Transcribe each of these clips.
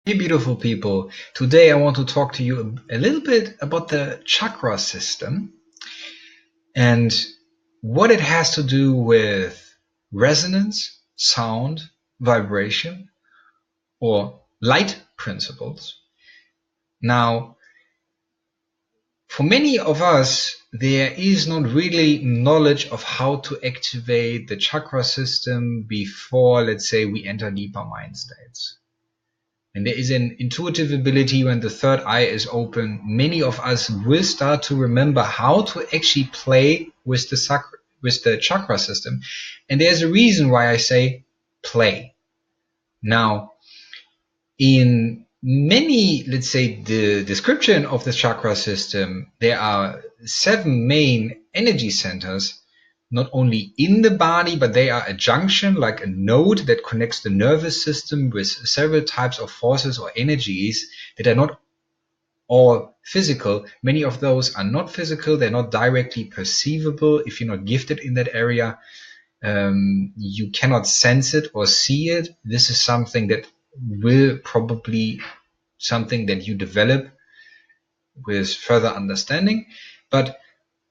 Hey, beautiful people. Today I want to talk to you a little bit about the chakra system and what it has to do with resonance, sound, vibration, or light principles. Now, for many of us, there is not really knowledge of how to activate the chakra system before, let's say, we enter deeper mind states. And there is an intuitive ability when the third eye is open. Many of us will start to remember how to actually play with the chakra system. And there's a reason why I say play. Now, in many, let's say, the description of the chakra system, there are 7 main energy centers, not only in the body, but they are a junction, like a node that connects the nervous system with several types of forces or energies that are not all physical. Many of those are not physical. They're not directly perceivable. If you're not gifted in that area, you cannot sense it or see it. This is something that will probably something that you develop with further understanding. But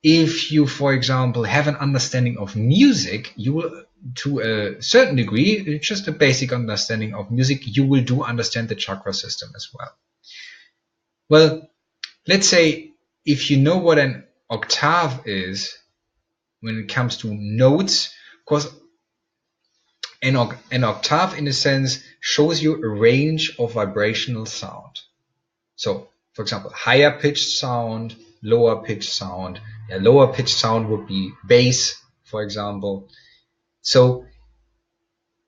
if you, for example, have an understanding of music, you will, to a certain degree, just a basic understanding of music, you will do understand the chakra system as well. Well, let's say if you know what an octave is when it comes to notes, because an octave, in a sense, shows you a range of vibrational sound. So, for example, higher pitched sound, lower pitched sound. A lower pitched sound would be bass, for example. So,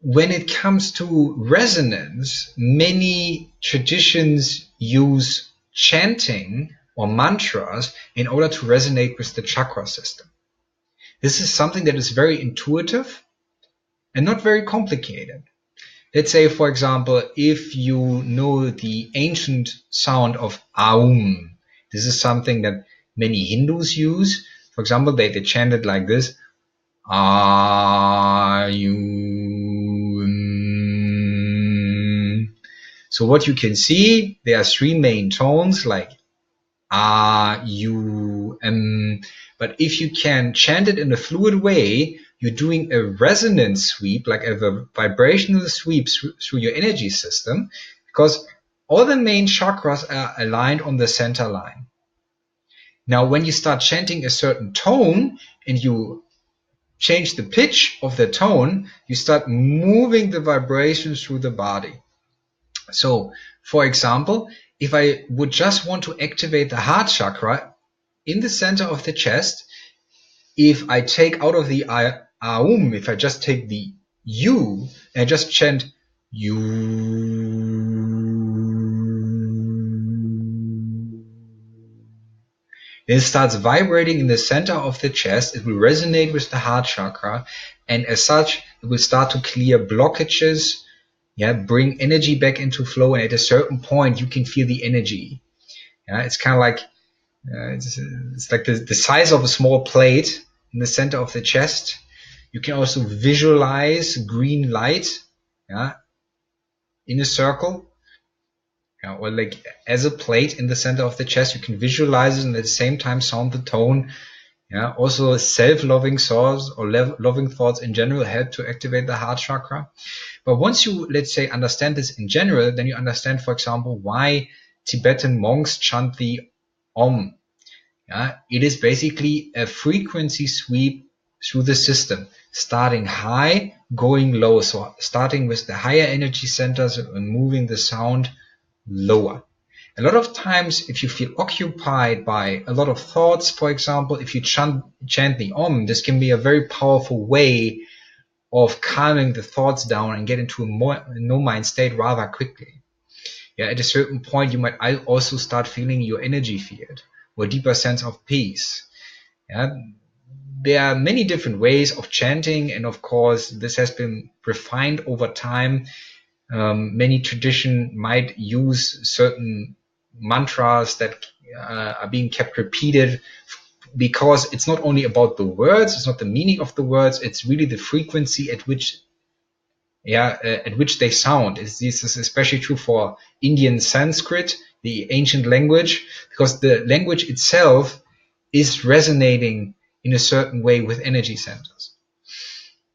when it comes to resonance, many traditions use chanting or mantras in order to resonate with the chakra system. This is something that is very intuitive and not very complicated. Let's say, for example, if you know the ancient sound of Aum, this is something that many Hindus use. For example, they chant it like this: Ayum. So what you can see, there are 3 main tones like A-U-M. But if you can chant it in a fluid way, you're doing a resonance sweep, like a vibrational sweep through your energy system, because all the main chakras are aligned on the center line. Now, when you start chanting a certain tone and you change the pitch of the tone, you start moving the vibrations through the body. So, for example, if I would just want to activate the heart chakra in the center of the chest, if I take out of the Aum, if I just take the U and I just chant U, then it starts vibrating in the center of the chest. It will resonate with the heart chakra, and as such, it will start to clear blockages, bring energy back into flow, and at a certain point, you can feel the energy. It's kind of like it's like the size of a small plate in the center of the chest. You can also visualize green light, in a circle, or like as a plate in the center of the chest. You can visualize it and at the same time sound the tone. Also self-loving thoughts or loving thoughts in general help to activate the heart chakra. But once you, let's say, understand this in general, then you understand, for example, why Tibetan monks chant the Om. It is basically a frequency sweep through the system, starting high, going low. So starting with the higher energy centers and moving the sound lower. A lot of times, if you feel occupied by a lot of thoughts, for example, if you chant the Om, this can be a very powerful way of calming the thoughts down and get into a no mind state rather quickly. At a certain point, you might also start feeling your energy field or deeper sense of peace. There are many different ways of chanting, and of course, this has been refined over time. Many traditions might use certain mantras that are being kept repeated, because it's not only about the words, it's not the meaning of the words, it's really the frequency at which at which they sound. This is especially true for Indian Sanskrit, the ancient language, because the language itself is resonating in a certain way with energy centers.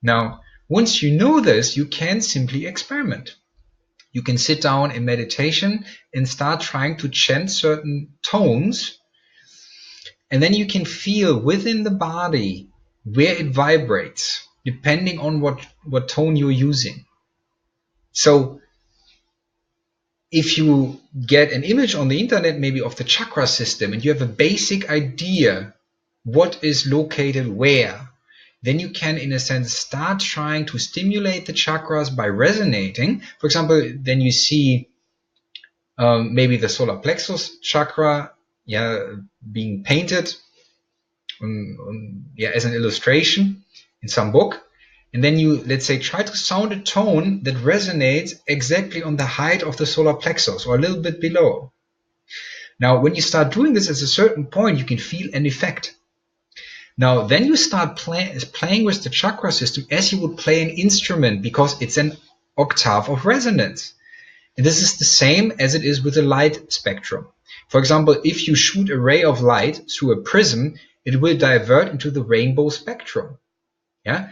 Now, once you know this, you can simply experiment. You can sit down in meditation and start trying to chant certain tones, and then you can feel within the body where it vibrates, depending on what tone you're using. So if you get an image on the internet, maybe of the chakra system, and you have a basic idea what is located where, then you can, in a sense, start trying to stimulate the chakras by resonating. For example, then you see maybe the solar plexus chakra, being painted as an illustration in some book. And then you, let's say, try to sound a tone that resonates exactly on the height of the solar plexus or a little bit below. Now, when you start doing this at a certain point, you can feel an effect. Now, then you start playing with the chakra system as you would play an instrument, because it's an octave of resonance. And this is the same as it is with the light spectrum. For example, if you shoot a ray of light through a prism, it will divert into the rainbow spectrum.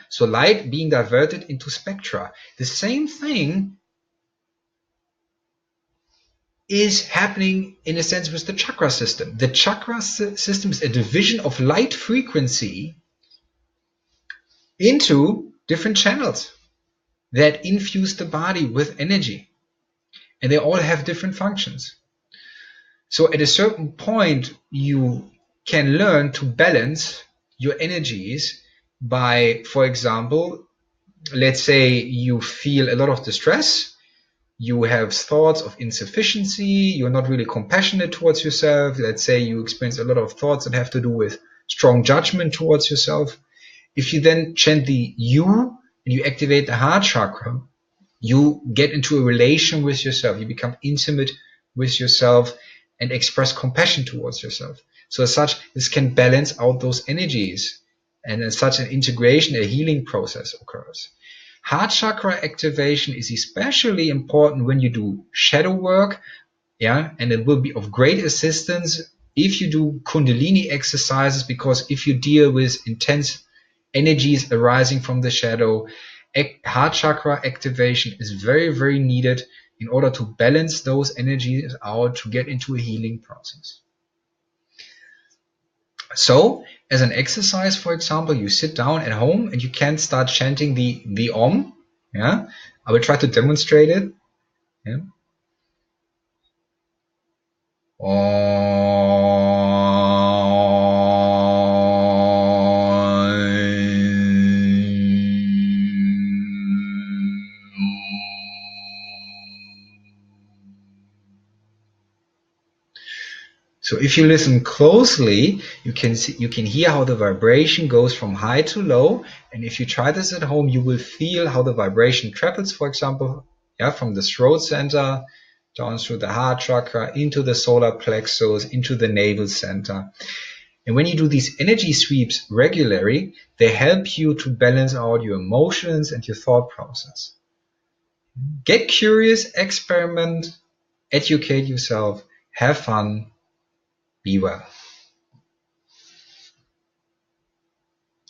So light being diverted into spectra. The same thing is happening in a sense with the chakra system. The chakra system is a division of light frequency into different channels that infuse the body with energy. And they all have different functions. So at a certain point, you can learn to balance your energies by, for example, let's say you feel a lot of distress, you have thoughts of insufficiency, you're not really compassionate towards yourself. Let's say you experience a lot of thoughts that have to do with strong judgment towards yourself. If you then chant the U and you activate the heart chakra, you get into a relation with yourself. You become intimate with yourself and express compassion towards yourself. So as such, this can balance out those energies. And as such, an integration, a healing process occurs. Heart chakra activation is especially important when you do shadow work, and it will be of great assistance if you do Kundalini exercises, because if you deal with intense energies arising from the shadow, heart chakra activation is very, very needed in order to balance those energies out, to get into a healing process. So, as an exercise, for example, you sit down at home and you can start chanting the Om. I will try to demonstrate it. So if you listen closely, you can hear how the vibration goes from high to low. And if you try this at home, you will feel how the vibration travels, for example, from the throat center down through the heart chakra, into the solar plexus, into the navel center. And when you do these energy sweeps regularly, they help you to balance out your emotions and your thought process. Get curious, experiment, educate yourself, have fun, be well.